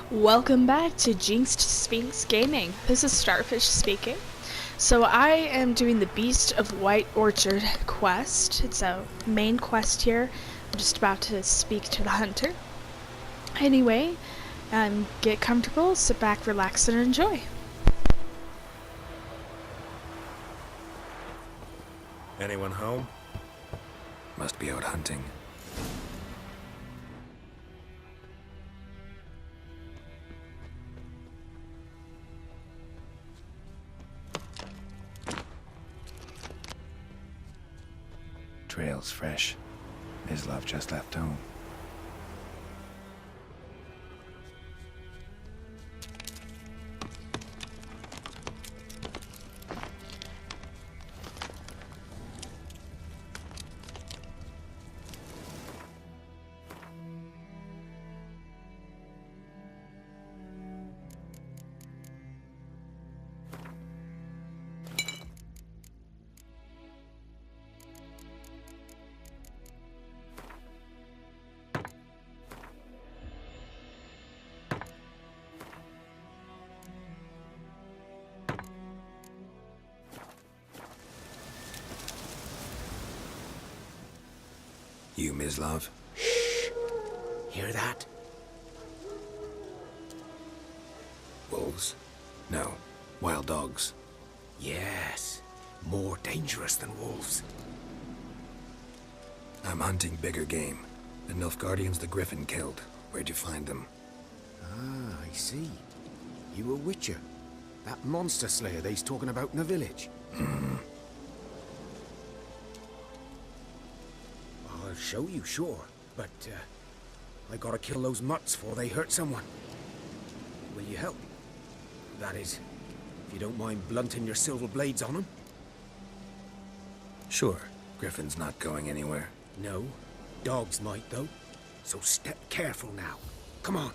Welcome back to Jinxed Sphinx Gaming. This is Starfish speaking. So I am doing the Beast of White Orchard quest. It's a main quest here. I'm just about to speak to the hunter. Anyway, get comfortable, sit back, relax, and enjoy. Anyone home? Must be out hunting. Trail's fresh. Mislav just left home. You, Mislav? Shh! Hear that? Wolves? No. Wild dogs. Yes. More dangerous than wolves. I'm hunting bigger game. The Nilfgaardians the Griffin killed. Where'd you find them? Ah, I see. You a witcher. That monster slayer they's talking about in the village. I'll show you, sure. But, I gotta kill those mutts before they hurt someone. Will you help? That is, if you don't mind blunting your silver blades on them. Sure. Griffin's not going anywhere. No. Dogs might, though. So step careful now. Come on.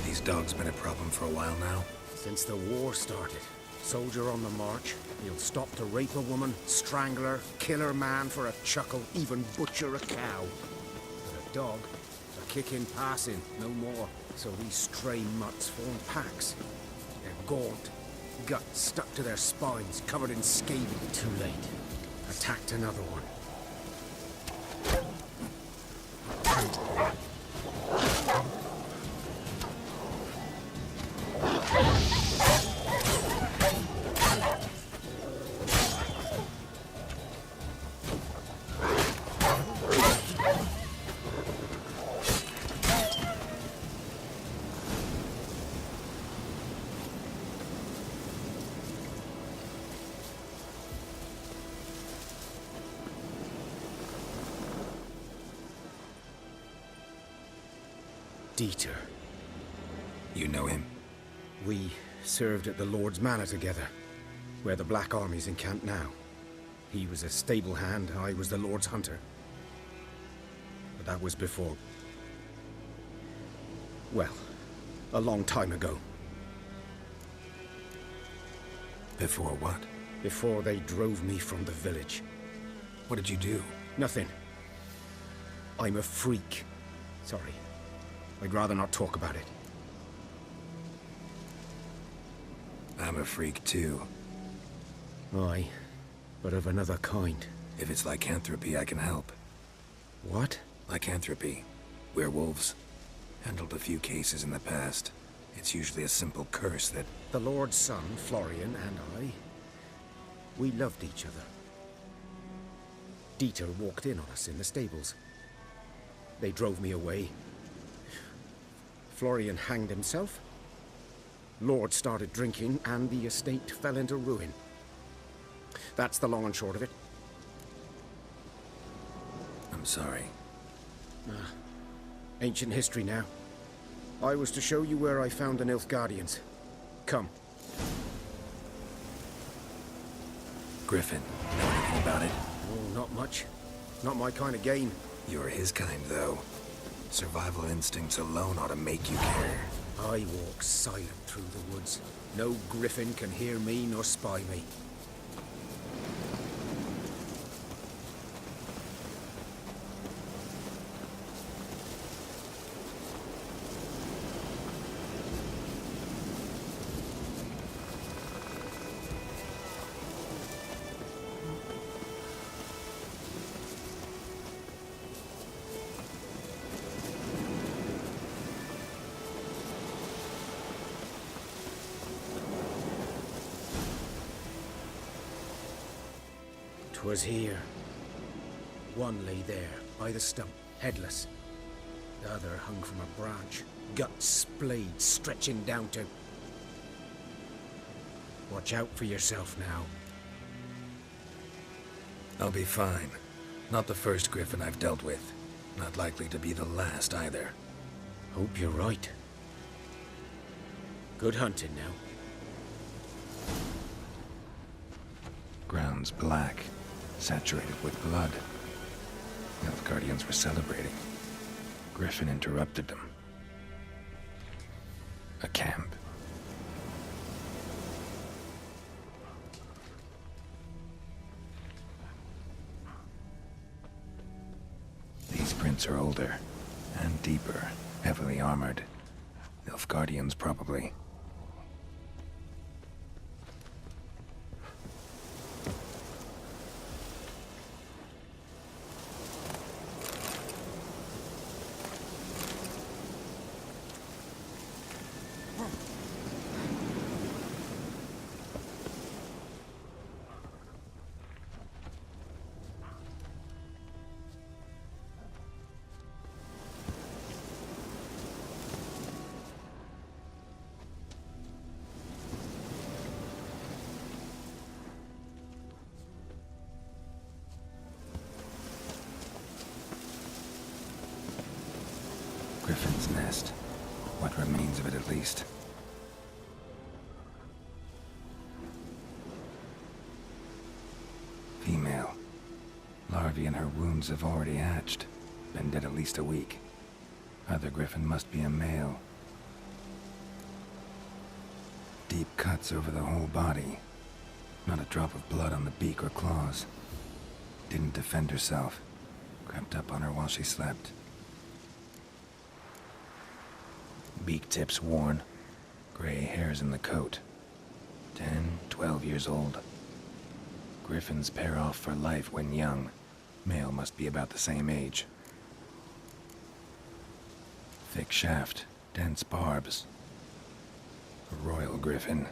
These dogs been a problem for a while now. Since the war started. Soldier on the march. He'll stop to rape a woman, strangle her, kill her man for a chuckle, even butcher a cow. But a dog, a kick in passing, no more. So these stray mutts form packs. They're gaunt, guts stuck to their spines, covered in scabies. Too late. Attacked another one. Dieter. You know him? We served at the Lord's Manor together, where the Black Army's encamped now. He was a stable hand, I was the Lord's hunter. But that was before... well, a long time ago. Before what? Before they drove me from the village. What did you do? Nothing. I'm a freak. Sorry. I'd rather not talk about it. I'm a freak too. Aye, but of another kind. If it's lycanthropy, I can help. What? Lycanthropy. Werewolves. Handled a few cases in the past. It's usually a simple curse that... The Lord's son, Florian, and I... we loved each other. Dieter walked in on us in the stables. They drove me away. Florian hanged himself. Lord started drinking, and the estate fell into ruin. That's the long and short of it. I'm sorry. Ancient history now. I was to show you where I found the Nilfgaardians. Come. Griffin, know anything about it? Oh, not much. Not my kind of game. You're his kind, though. Survival instincts alone ought to make you care. I walk silent through the woods. No griffin can hear me nor spy me. 'Twas here. One lay there, by the stump, headless. The other hung from a branch, guts splayed, stretching down to... Watch out for yourself now. I'll be fine. Not the first griffin I've dealt with. Not likely to be the last either. Hope you're right. Good hunting now. Ground's black, saturated with blood. Nilfgaardians were celebrating. Griffin interrupted them. A camp. These prints are older, and deeper, heavily armored. Nilfgaardians, probably. Griffin's nest. What remains of it, at least. Female. Larvae in her wombs have already hatched. Been dead at least a week. Other griffin must be a male. Deep cuts over the whole body. Not a drop of blood on the beak or claws. Didn't defend herself. Crept up on her while she slept. Beak tips worn. Gray hairs in the coat. 10, 12 years old. Griffins pair off for life when young. Male must be about the same age. Thick shaft, dense barbs. A royal griffin.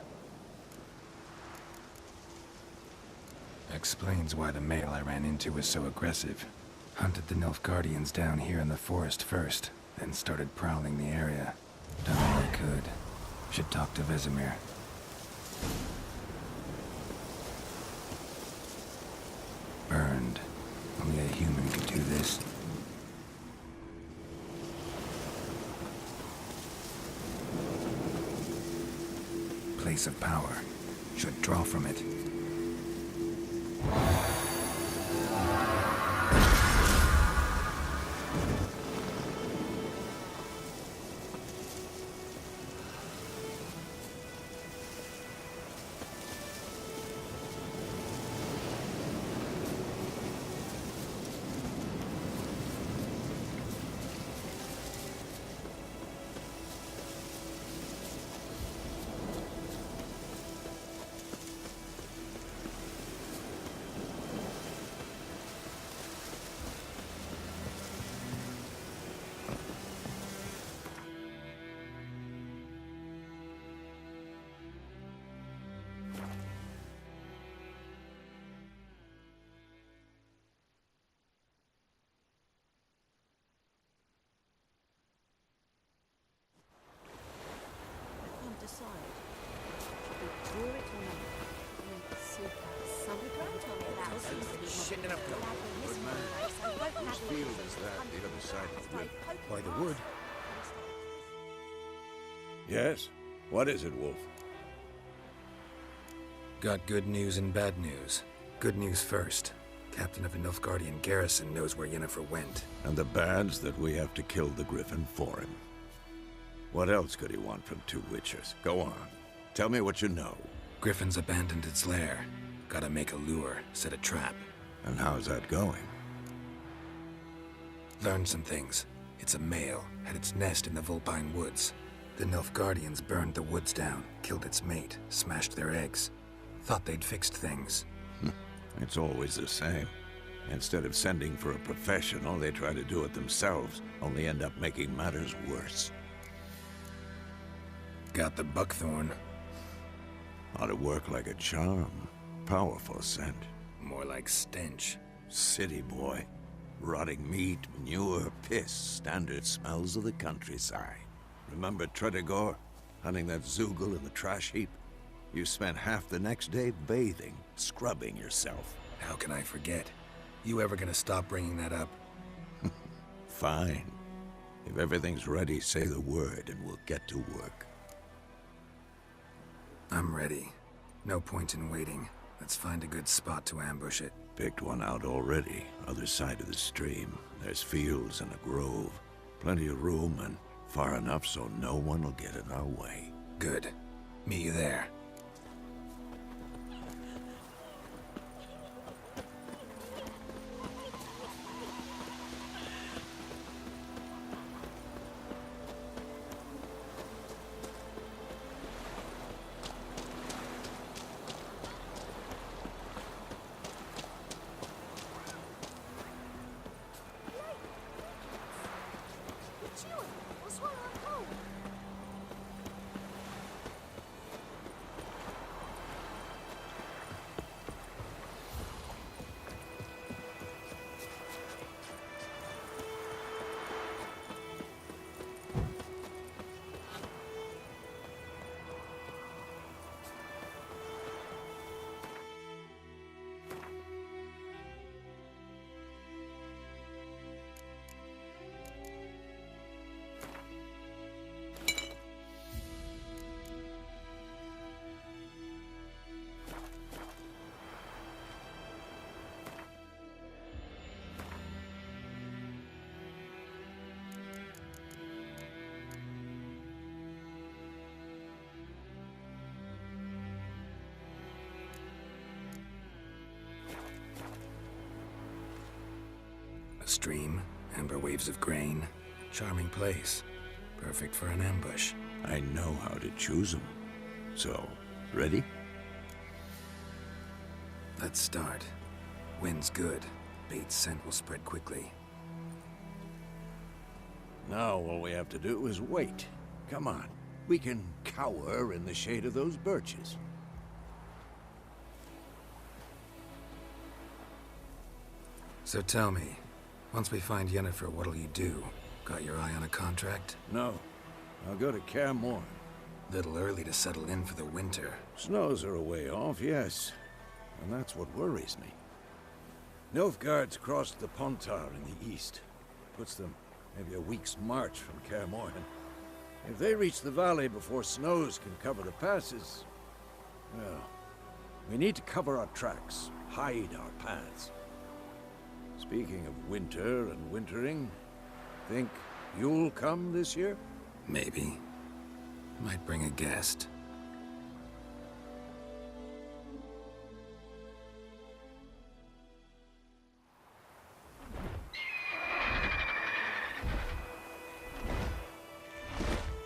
Explains why the male I ran into was so aggressive. Hunted the Nilfgaardians down here in the forest first, then started prowling the area. Done all I could. Should talk to Vesemir. Burned. Only a human could do this. Place of power. Should draw from it. Shitting up the Good man. Whose field is that, the other side of the wood? by the wood. Yes? What is it, Wolf? Got good news and bad news. Good news first. Captain of a Nilfgaardian garrison knows where Yennefer went. And the bad's that we have to kill the griffin for him. What else could he want from two witchers? Go on. Tell me what you know. Griffin's abandoned its lair. Gotta make a lure, set a trap. And how's that going? Learned some things. It's a male, had its nest in the Vulpine Woods. The Nilfgaardians burned the woods down, killed its mate, smashed their eggs. Thought they'd fixed things. It's always the same. Instead of sending for a professional, they try to do it themselves, only end up making matters worse. Got the buckthorn. Ought to work like a charm. Powerful scent. More like stench. City boy. Rotting meat, manure, piss, standard smells of the countryside. Remember Tredegor? Hunting that Zoogle in the trash heap? You spent half the next day bathing, scrubbing yourself. How can I forget? You ever gonna stop bringing that up? Fine. If everything's ready, say the word and we'll get to work. I'm ready. No point in waiting. Let's find a good spot to ambush it. Picked one out already, other side of the stream. There's fields and a grove. Plenty of room and far enough so no one will get in our way. Good. Meet you there. A stream, amber waves of grain. Charming place. Perfect for an ambush. I know how to choose them. So, ready? Let's start. Wind's good. Bait's scent will spread quickly. Now all we have to do is wait. Come on. We can cower in the shade of those birches. So tell me, once we find Yennefer, what'll you do? Got your eye on a contract? No. I'll go to Kaer Morhen. Little early to settle in for the winter. Snows are a way off, yes. And that's what worries me. Nilfgaard's crossed the Pontar in the east. Puts them maybe a week's march from Kaer Morhen. If they reach the valley before snows can cover the passes, well, we need to cover our tracks, hide our paths. Speaking of winter and wintering, think you'll come this year? Maybe. Might bring a guest.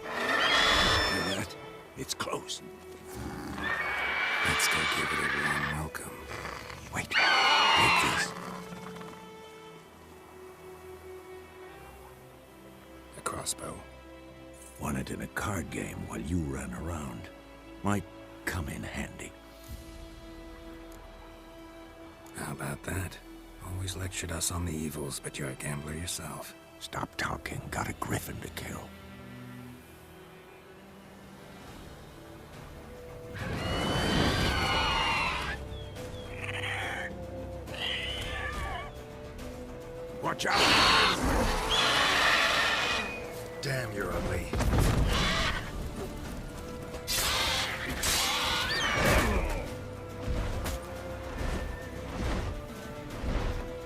Hear that? It's close. Let's go give it a warm welcome. Wait. Take this. A crossbow. Won it in a card game while you ran around. Might come in handy. How about that? Always lectured us on the evils, but you're a gambler yourself. Stop talking. Got a griffin to kill. Watch out! Damn, you're ugly.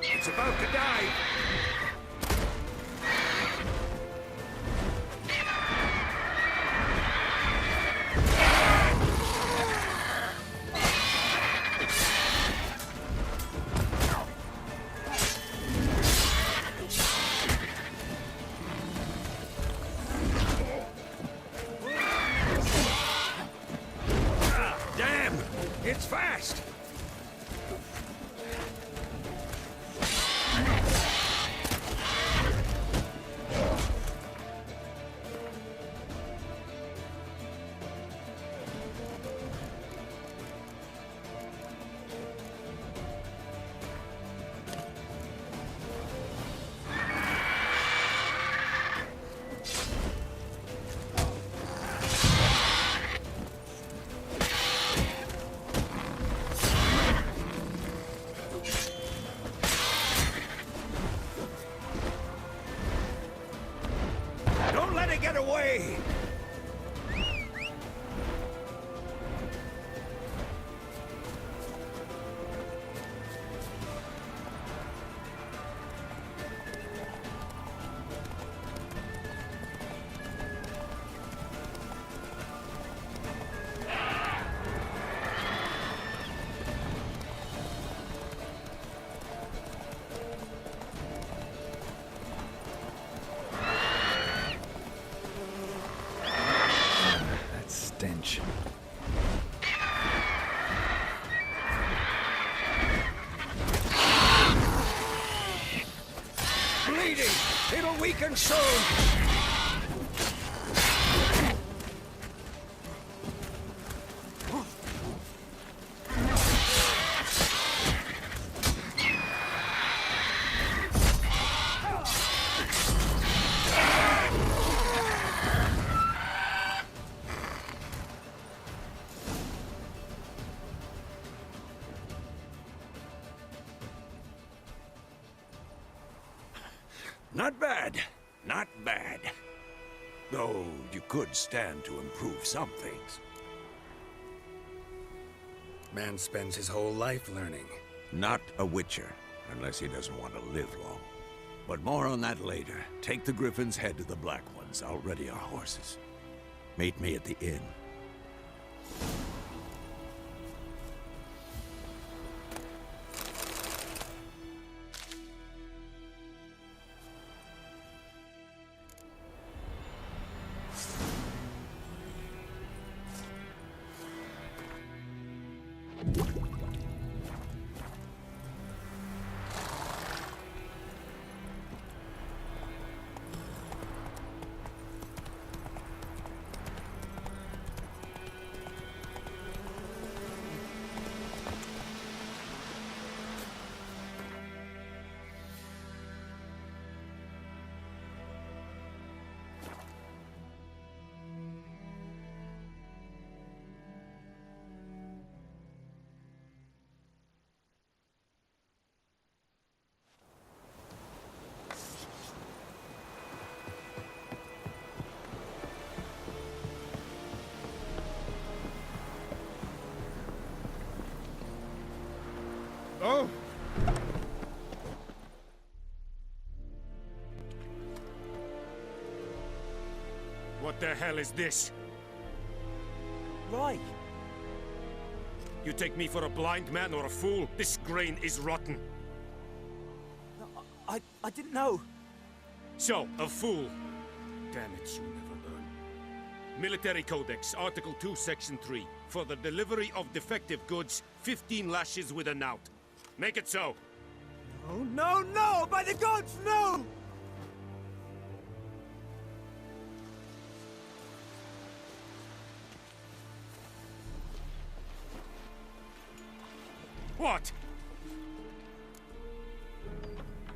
It's about to die! Damn! It's fast! stench. Bleeding! It'll weaken soon! Not bad. Not bad. Though you could stand to improve some things. Man spends his whole life learning. Not a witcher, unless he doesn't want to live long. But more on that later. Take the Griffin's head to the Black Ones. I'll ready our horses. Meet me at the inn. Oh! What the hell is this? Right. You take me for a blind man or a fool? This grain is rotten. I didn't know. So, a fool. Damn it, you never learn. Military Codex, Article 2, Section 3. For the delivery of defective goods, 15 lashes with a knout. Make it so. Oh, no, no! By the gods, no! What?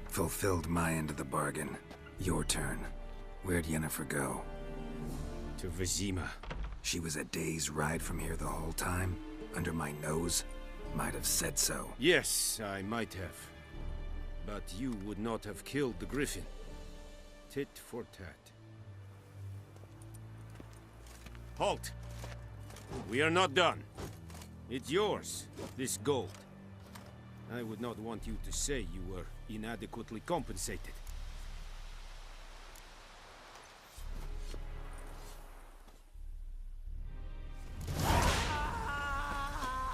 Fulfilled my end of the bargain. Your turn. Where'd Yennefer go? To Vizima. She was a day's ride from here the whole time? Under my nose? Might have said so. Yes, I might have. But you would not have killed the Griffin. Tit for tat. Halt! We are not done. It's yours, this gold. I would not want you to say you were inadequately compensated.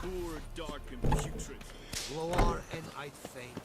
Poor, dark, and putrid. Loar and I'd faint.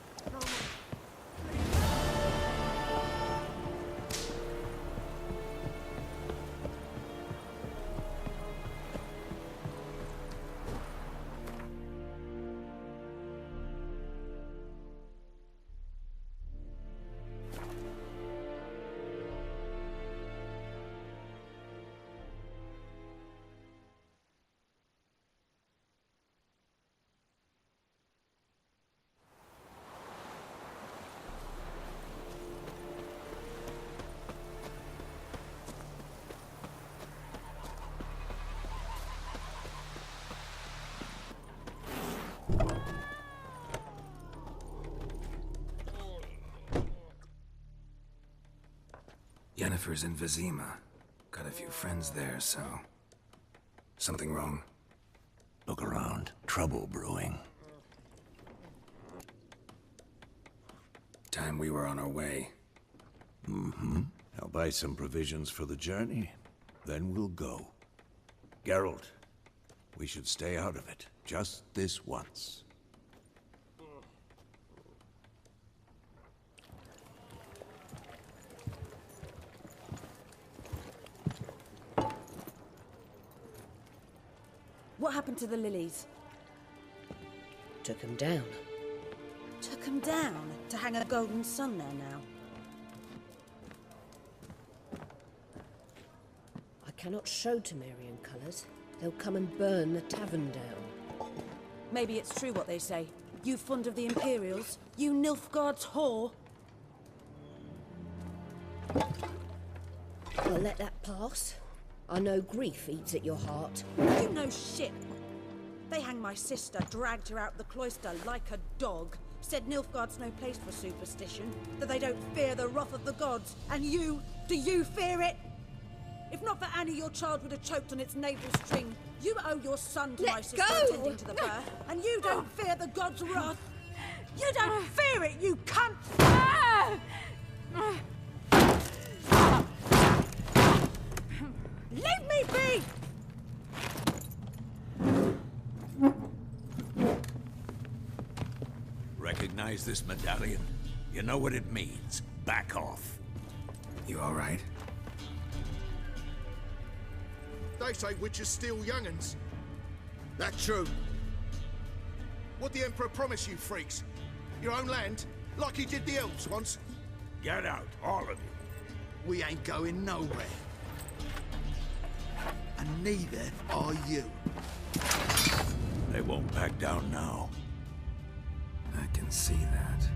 Yennefer's in Vizima. Got a few friends there, so... Something wrong? Look around. Trouble brewing. Time we were on our way. I'll buy some provisions for the journey. Then we'll go. Geralt, we should stay out of it. Just this once. What happened to the lilies? Took him down. Took them down to hang a golden sun there now. I cannot show Temerian colours. They'll come and burn the tavern down. Maybe it's true what they say. You fond of the Imperials? You Nilfgaard's whore? I'll let that pass. I know grief eats at your heart. You know shit. They hanged my sister, dragged her out the cloister like a dog. Said Nilfgaard's no place for superstition, that they don't fear the wrath of the gods. And you, do you fear it? If not for Annie, your child would have choked on its navel string. You owe your son to my sister attending to the birth, and you don't fear the gods' wrath. You don't fear it, you cunt! Leave me be! Recognize this medallion? You know what it means. Back off. You all right? They say witches steal young'uns. That true. What the Emperor promise you, freaks? Your own land? Like he did the elves once? Get out, all of you. We ain't going nowhere. And neither are you. They won't back down now. I can see that.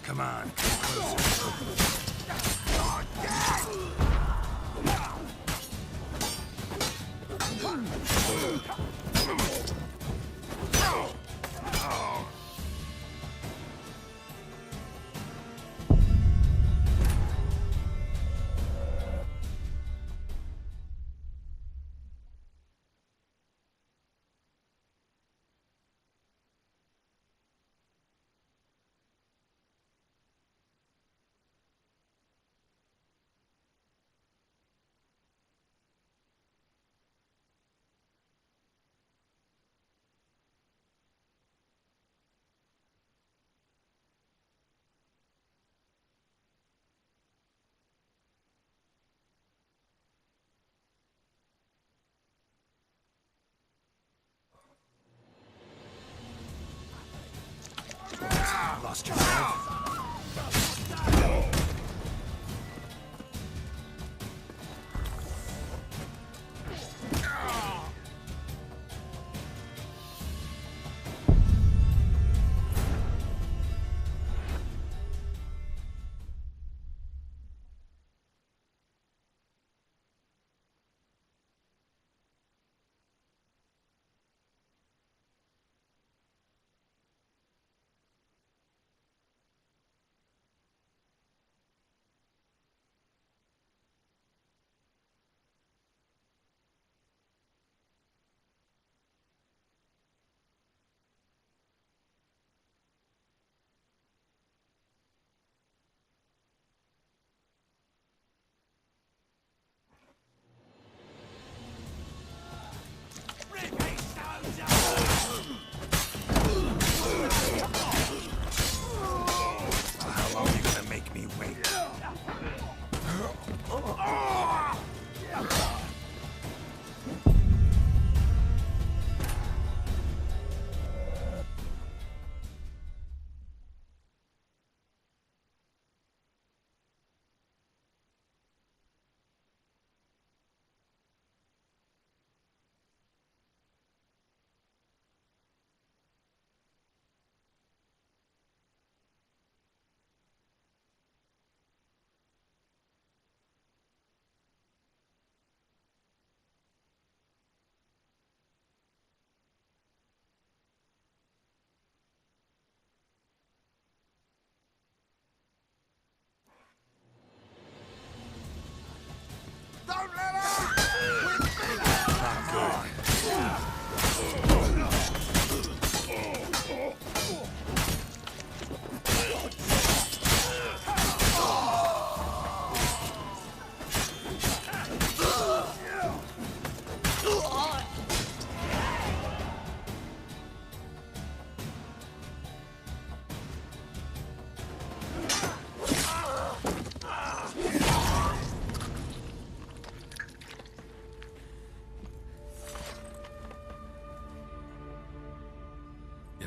Come on.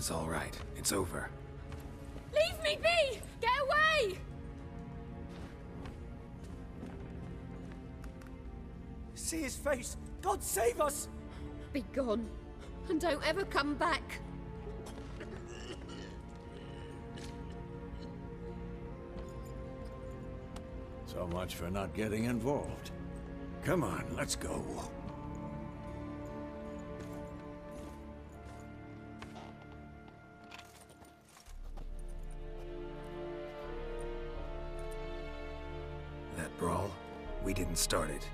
is all right. It's over. Leave me be! Get away! See his face! God save us! Be gone, and don't ever come back. So much for not getting involved. Come on, let's go. That brawl, we didn't start it.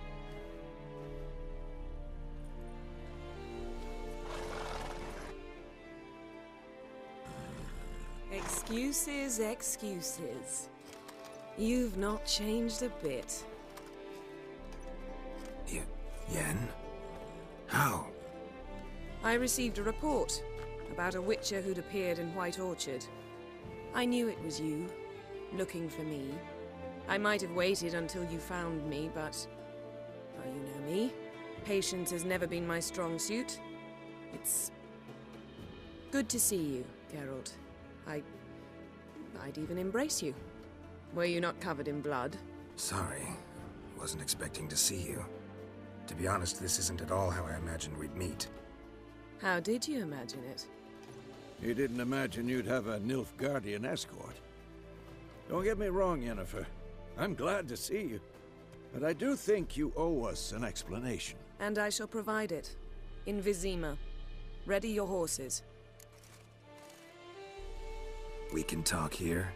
Excuses, excuses. You've not changed a bit. Yen? How? I received a report about a witcher who'd appeared in White Orchard. I knew it was you, looking for me. I might have waited until you found me, but... well, you know me. Patience has never been my strong suit. It's... good to see you, Geralt. I'd even embrace you. Were you not covered in blood? Sorry. Wasn't expecting to see you. To be honest, this isn't at all how I imagined we'd meet. How did you imagine it? You didn't imagine you'd have a Nilfgaardian escort. Don't get me wrong, Yennefer. I'm glad to see you. But I do think you owe us an explanation. And I shall provide it. In Vizima. Ready your horses. We can talk here.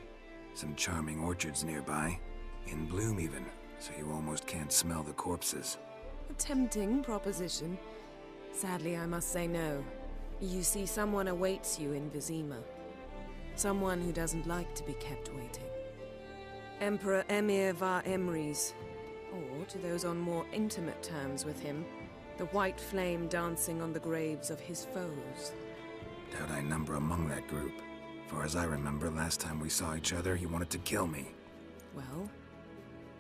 Some charming orchards nearby. In bloom even, so you almost can't smell the corpses. A tempting proposition. Sadly, I must say no. You see, someone awaits you in Vizima. Someone who doesn't like to be kept waiting. Emperor Emir var Emrys. Or, to those on more intimate terms with him, the white flame dancing on the graves of his foes. Doubt I number among that group. Far as I remember, last time we saw each other, he wanted to kill me. Well,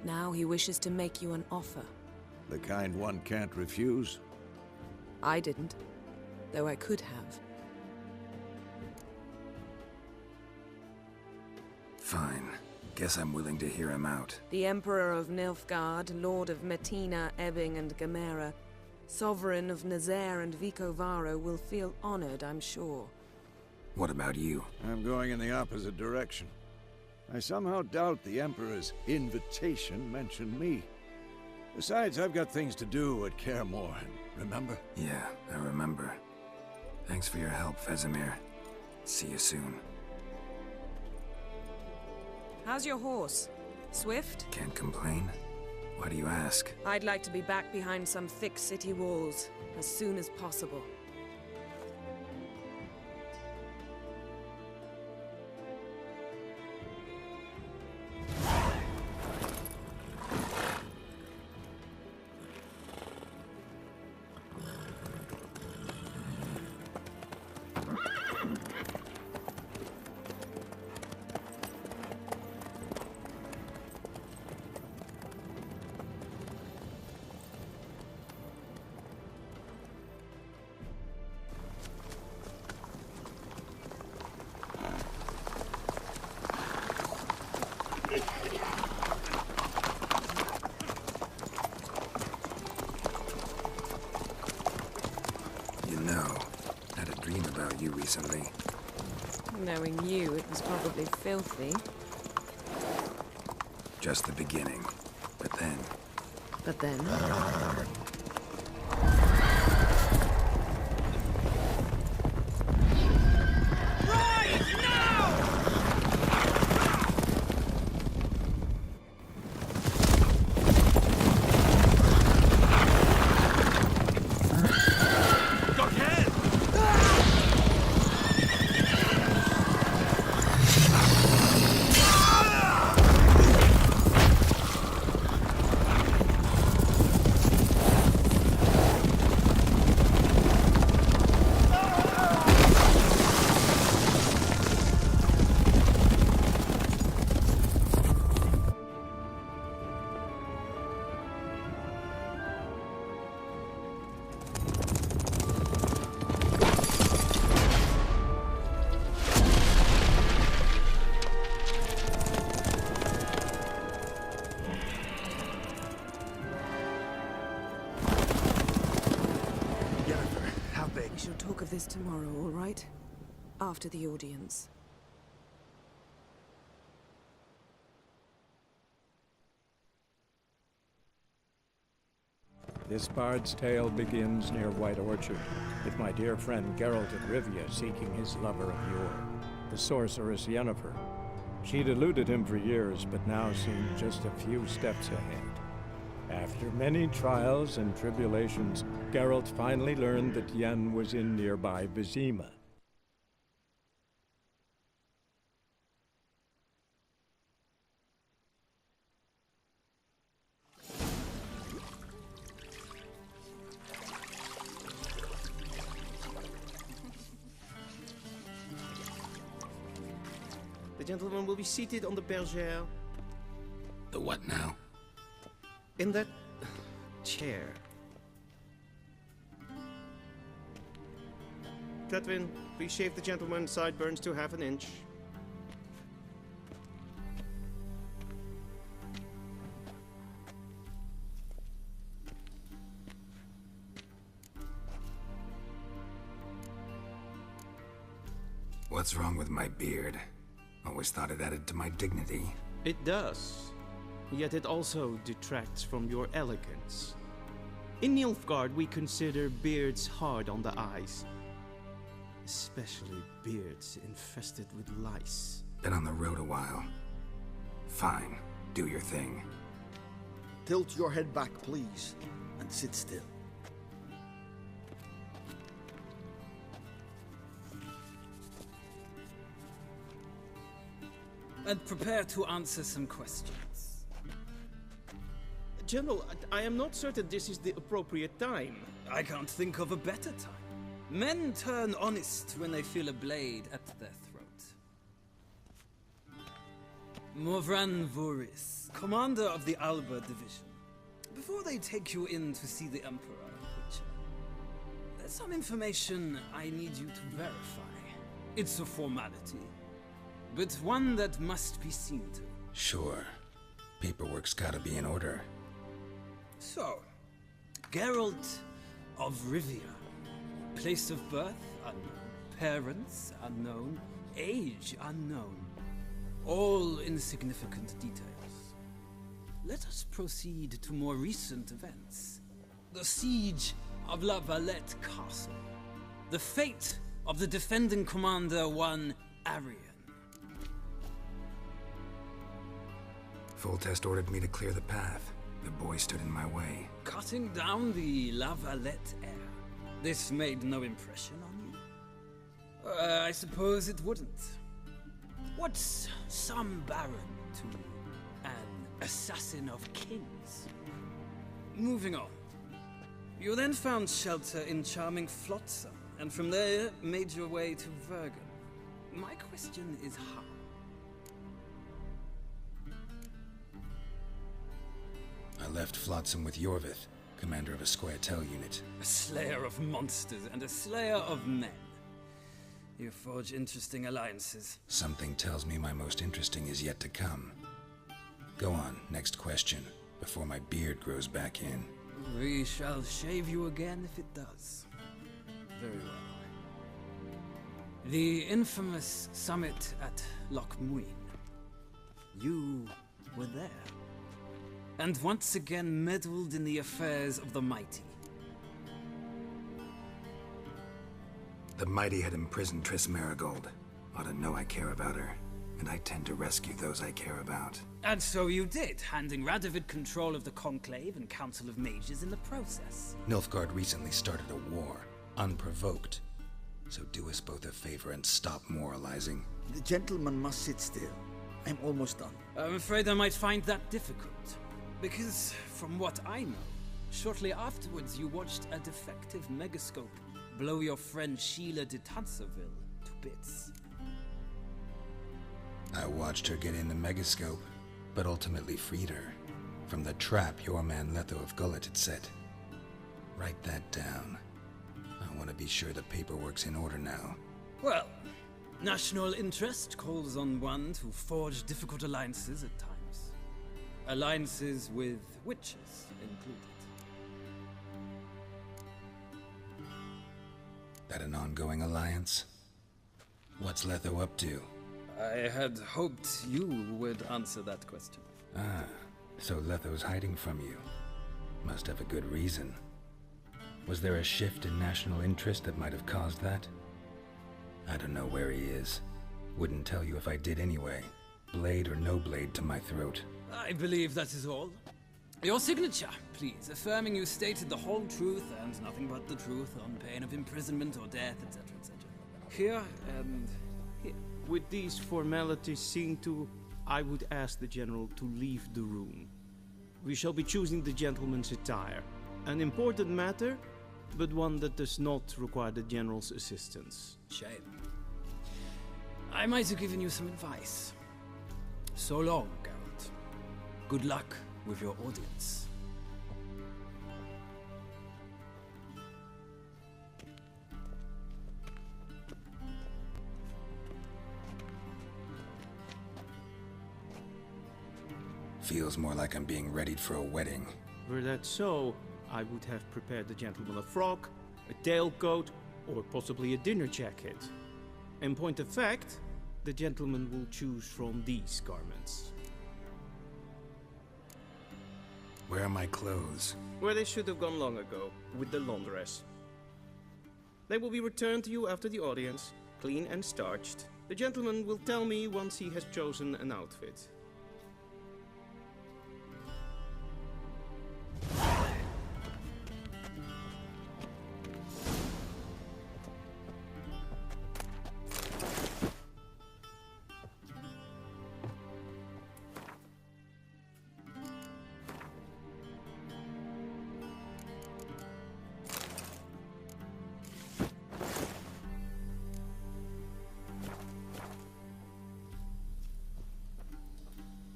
now he wishes to make you an offer. The kind one can't refuse? I didn't, though I could have. Fine. Guess I'm willing to hear him out. The Emperor of Nilfgaard, Lord of Metina, Ebbing, and Gamera, Sovereign of Nazaire and Vicovaro will feel honored, I'm sure. What about you? I'm going in the opposite direction. I somehow doubt the Emperor's invitation mentioned me. Besides, I've got things to do at Kaer Morhen, remember? Yeah, I remember. Thanks for your help, Vesemir. See you soon. How's your horse? Swift? Can't complain. Why do you ask? I'd like to be back behind some thick city walls as soon as possible. Recently. Knowing you, it was probably filthy. Just the beginning. But then... But then? shall talk of this tomorrow, all right? After the audience. This bard's tale begins near White Orchard, with my dear friend Geralt of Rivia seeking his lover of yore, the sorceress Yennefer. She'd eluded him for years, but now seemed just a few steps ahead. After many trials and tribulations, Geralt finally learned that Yen was in nearby Vizima. The gentleman will be seated on the bergère. The what now? In that chair. Catwin, please shave the gentleman's sideburns to half an inch. What's wrong with my beard? Always thought it added to my dignity. It does. Yet it also detracts from your elegance. In Nilfgaard, we consider beards hard on the eyes. Especially beards infested with lice. Been on the road a while. Fine, do your thing. Tilt your head back, please, and sit still. And prepare to answer some questions. General, I am not certain this is the appropriate time. I can't think of a better time. Men turn honest when they feel a blade at their throat. Morvran Voris, commander of the Alba Division. Before they take you in to see the Emperor, Witcher, there's some information I need you to verify. It's a formality, but one that must be seen to. Sure. Paperwork's gotta be in order. So, Geralt of Rivia. Place of birth unknown. Parents unknown. Age unknown. All insignificant details. Let us proceed to more recent events. The siege of La Valette Castle. The fate of the defending commander, one Arian. Foltest ordered me to clear the path. The boy stood in my way. Cutting down the La Valette heir. This made no impression on you? I suppose it wouldn't. What's some baron to an assassin of kings? Moving on. You then found shelter in charming Flotsam, and from there made your way to Vergen. My question is how? I left Flotsam with Yorvith, commander of a Squaretel unit. A slayer of monsters and a slayer of men. You forge interesting alliances. Something tells me my most interesting is yet to come. Go on, next question, before my beard grows back in. We shall shave you again if it does. Very well. The infamous summit at Loch Muin. You were there. And once again meddled in the affairs of the mighty. The mighty had imprisoned Triss Marigold. Ought to know I care about her, and I tend to rescue those I care about. And so you did, handing Radovid control of the Conclave and Council of Mages in the process. Nilfgaard recently started a war, unprovoked. So do us both a favor and stop moralizing. The gentleman must sit still. I'm almost done. I'm afraid I might find that difficult. Because, from what I know, shortly afterwards you watched a defective megascope blow your friend Sheila de Tanserville to bits. I watched her get in the megascope, but ultimately freed her from the trap your man Letho of Gullet had set. Write that down. I want to be sure the paperwork's in order now. Well, national interest calls on one to forge difficult alliances at times. Alliances with witches included. That an ongoing alliance? What's Letho up to? I had hoped you would answer that question. Ah, so Letho's hiding from you. Must have a good reason. Was there a shift in national interest that might have caused that? I don't know where he is. Wouldn't tell you if I did anyway. Blade or no blade to my throat. I believe that is all. Your signature, please, affirming you stated the whole truth and nothing but the truth on pain of imprisonment or death, etc., etc. Here and here. With these formalities seen to, I would ask the General to leave the room. We shall be choosing the gentleman's attire. An important matter, but one that does not require the General's assistance. Shame. I might have given you some advice. So long, Geralt. Good luck with your audience. Feels more like I'm being readied for a wedding. Were that so, I would have prepared the gentleman a frock, a tailcoat, or possibly a dinner jacket. In point of fact, the gentleman will choose from these garments. Where are my clothes? Where they should have gone long ago, with the laundress. They will be returned to you after the audience, clean and starched. The gentleman will tell me once he has chosen an outfit.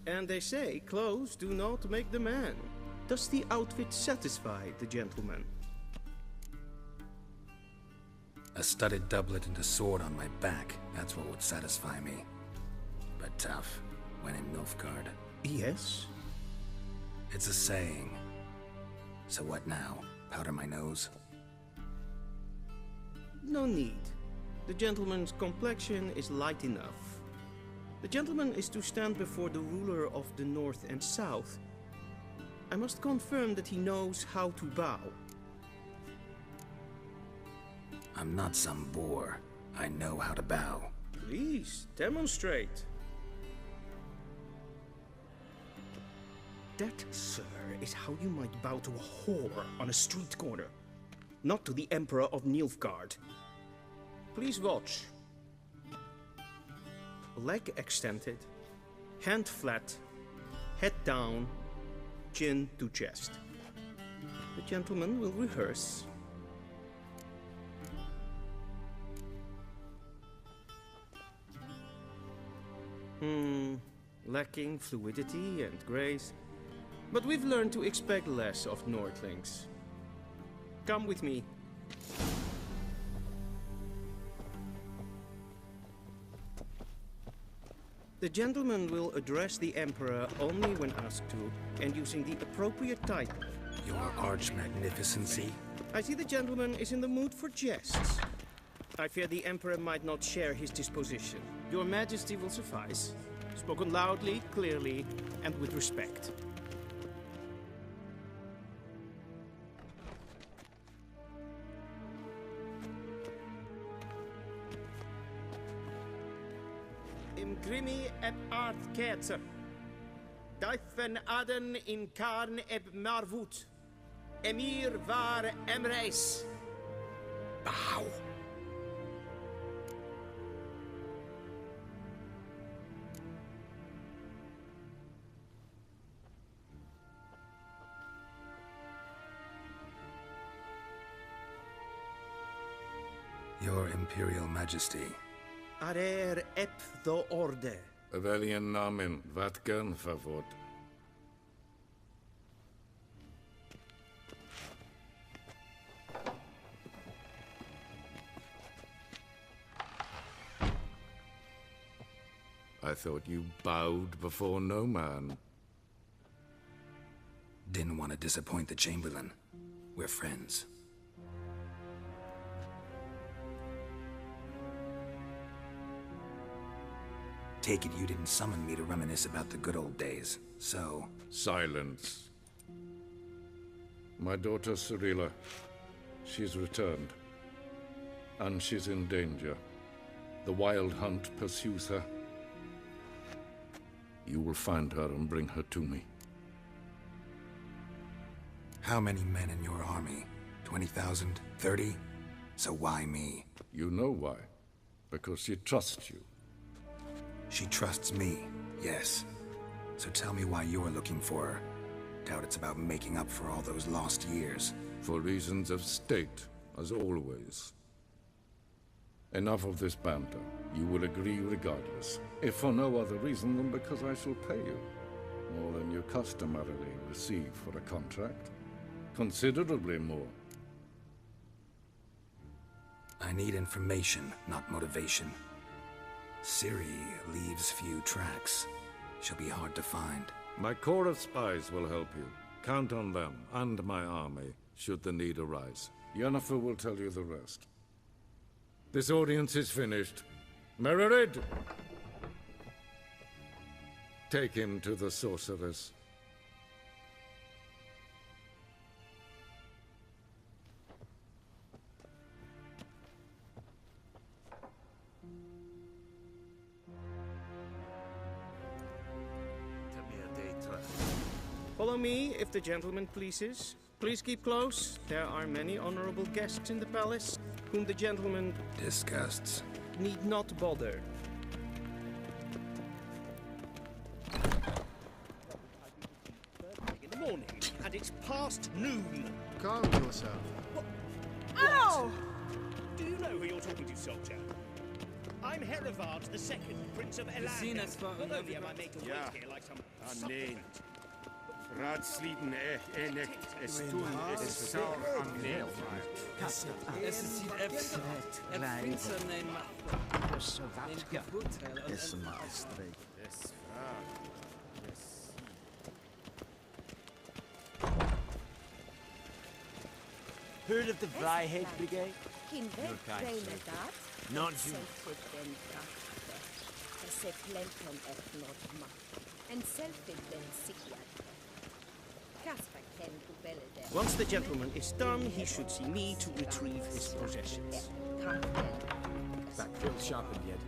And they say clothes do not make the man. Does the outfit satisfy the gentleman? A studded doublet and a sword on my back. That's what would satisfy me. But tough, when in Nilfgaard. Yes? It's a saying. So what now? Powder my nose? No need. The gentleman's complexion is light enough. The gentleman is to stand before the ruler of the North and South. I must confirm that he knows how to bow. I'm not some boor. I know how to bow. Please, demonstrate. That, sir, is how you might bow to a whore on a street corner, not to the Emperor of Nilfgaard. Please watch. Leg extended, hand flat, head down, chin to chest. The gentleman will rehearse. Lacking fluidity and grace. But we've learned to expect less of Nordlings. Come with me. The gentleman will address the Emperor only when asked to, and using the appropriate title. Your Arch-Magnificency? I see the gentleman is in the mood for jests. I fear the Emperor might not share his disposition. Your Majesty will suffice. Spoken loudly, clearly, and with respect. Imgrimi eb aardkeetser. Duifen aden in karn eb marvoet. Emir var emreis. Bow. Your Imperial Majesty. Arer ep the orde. Weljen namen, wat kan favor? I thought you bowed before no man. Didn't want to disappoint the Chamberlain. We're friends. take it you didn't summon me to reminisce about the good old days, so... Silence. My daughter Cirilla, she's returned. And she's in danger. The Wild Hunt pursues her. You will find her and bring her to me. How many men in your army? 20,000? 30? So why me? You know why. Because she trusts you. She trusts me, yes. So tell me why you're looking for her. Doubt it's about making up for all those lost years. For reasons of state, as always. Enough of this banter. You will agree regardless. If for no other reason than because I shall pay you. More than you customarily receive for a contract. Considerably more. I need information, not motivation. Ciri leaves few tracks. She'll be hard to find. My corps of spies will help you. Count on them, and my army, should the need arise. Yennefer will tell you the rest. This audience is finished. Mererid! Take him to the sorceress. Follow me, if the gentleman pleases. Please keep close. There are many honorable guests in the palace, whom the gentleman... disgusts. ...need not bother. In the morning, and it's past noon. Calm yourself. Ow! Do you know who you're talking to, soldier? I'm Herivard II, Prince of Elan. Although am I made to wait here like some nee. Raadsleden echt es tun es sauer an Neelfrei. Es ist Heard of the Vryheid Brigade? Not you. Once the gentleman is done, he should see me to retrieve his possessions. Backfill sharpened yet?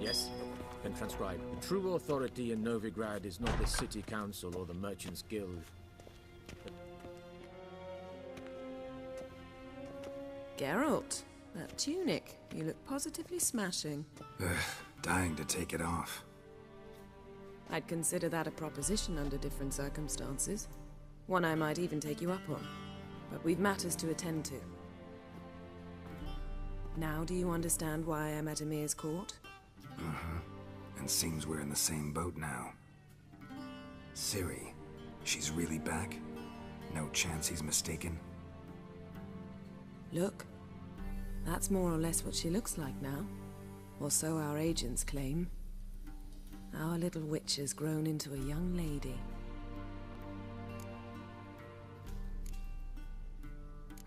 Yes? Then transcribe. The true authority in Novigrad is not the city council or the merchants' guild. Geralt, that tunic. You look positively smashing. Dying to take it off. I'd consider that a proposition under different circumstances. One I might even take you up on. But we've matters to attend to. Now do you understand why I'm at Emir's court? Uh-huh. And seems we're in the same boat now. Ciri, she's really back? No chance he's mistaken? Look. That's more or less what she looks like now. Or so our agents claim. Our little witch has grown into a young lady.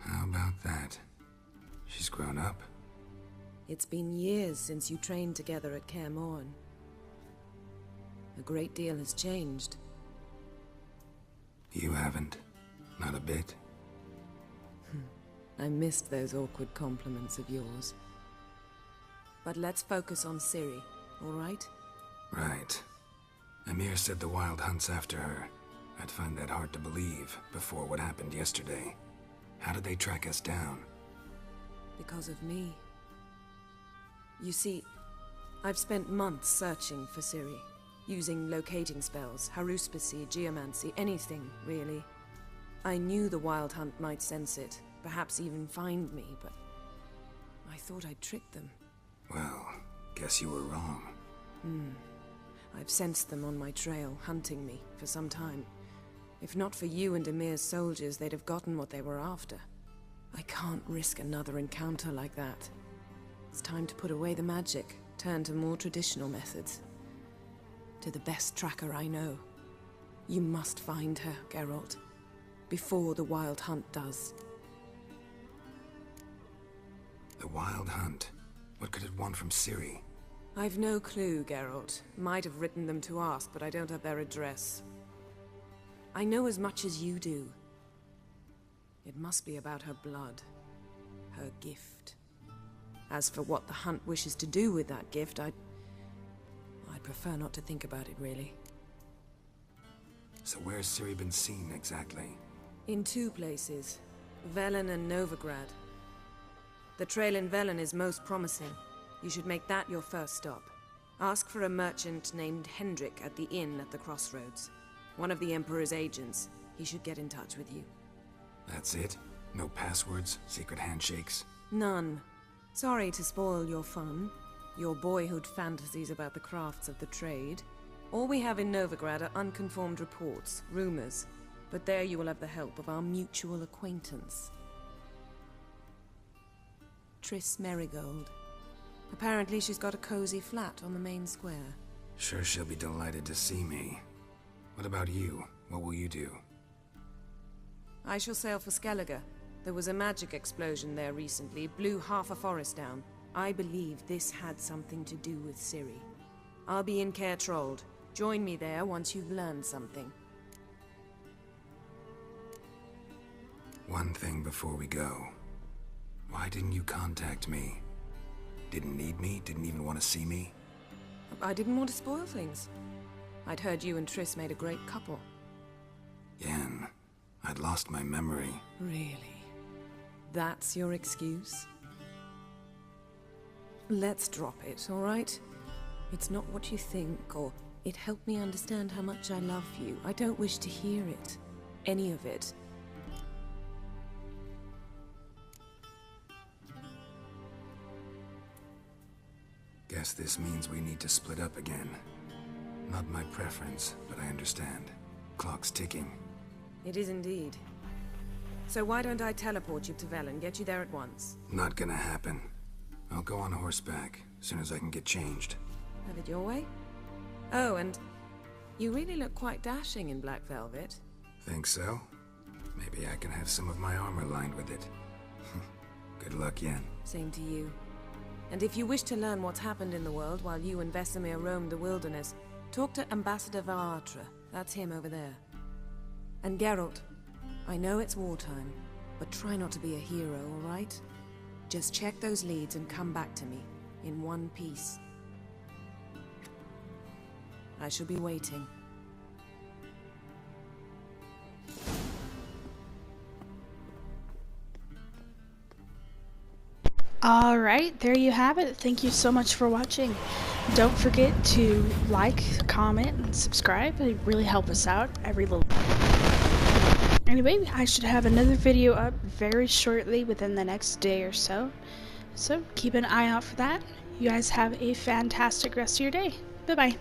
How about that? She's grown up? It's been years since you trained together at Kaer Morhen. A great deal has changed. You haven't? Not a bit? I missed those awkward compliments of yours. But let's focus on Ciri, all right? Right. Emir said the Wild Hunt's after her. I'd find that hard to believe before what happened yesterday. How did they track us down? Because of me. You see, I've spent months searching for Ciri, using locating spells, haruspicy, geomancy, anything, really. I knew the Wild Hunt might sense it, perhaps even find me, but I thought I'd tricked them. Well, guess you were wrong. I've sensed them on my trail, hunting me, for some time. If not for you and Emir's soldiers, they'd have gotten what they were after. I can't risk another encounter like that. It's time to put away the magic, turn to more traditional methods. To the best tracker I know. You must find her, Geralt. Before the Wild Hunt does. The Wild Hunt? What could it want from Ciri? I've no clue, Geralt. Might have written them to ask, but I don't have their address. I know as much as you do. It must be about her blood. Her gift. As for what the hunt wishes to do with that gift, I'd prefer not to think about it, really. So where's Ciri been seen, exactly? In 2 places. Velen and Novigrad. The trail in Velen is most promising. You should make that your first stop. Ask for a merchant named Hendrik at the inn at the crossroads. One of the Emperor's agents. He should get in touch with you. That's it? No passwords? Secret handshakes? None. Sorry to spoil your fun. Your boyhood fantasies about the crafts of the trade. All we have in Novigrad are unconfirmed reports, rumors. But there you will have the help of our mutual acquaintance. Triss Merigold. Apparently she's got a cozy flat on the main square. Sure she'll be delighted to see me. What about you? What will you do? I shall sail for Skellige. There was a magic explosion there recently, blew half a forest down. I believe this had something to do with Ciri. I'll be in Caer Trold. Join me there once you've learned something. One thing before we go. Why didn't you contact me? Didn't need me? Didn't even want to see me? I didn't want to spoil things. I'd heard you and Triss made a great couple. Yen, I'd lost my memory. Really? That's your excuse? Let's drop it, all right? It's not what you think, or it helped me understand how much I love you. I don't wish to hear it. Any of it. Guess this means we need to split up again. Not my preference, but I understand. Clock's ticking. It is indeed. So why don't I teleport you to Velen, get you there at once? Not gonna happen. I'll go on horseback, as soon as I can get changed. Have it your way? Oh, and you really look quite dashing in black velvet. Think so? Maybe I can have some of my armor lined with it. Good luck, Yen. Same to you. And if you wish to learn what's happened in the world while you and Vesemir roamed the wilderness, talk to Ambassador Varatra. That's him over there. And Geralt, I know it's wartime, but try not to be a hero, all right? Just check those leads and come back to me, in one piece. I shall be waiting. Alright, there you have it. Thank you so much for watching. Don't forget to like, comment, and subscribe. It really helps us out. Every little... Anyway, I should have another video up very shortly within the next day or so. So keep an eye out for that. You guys have a fantastic rest of your day. Bye-bye.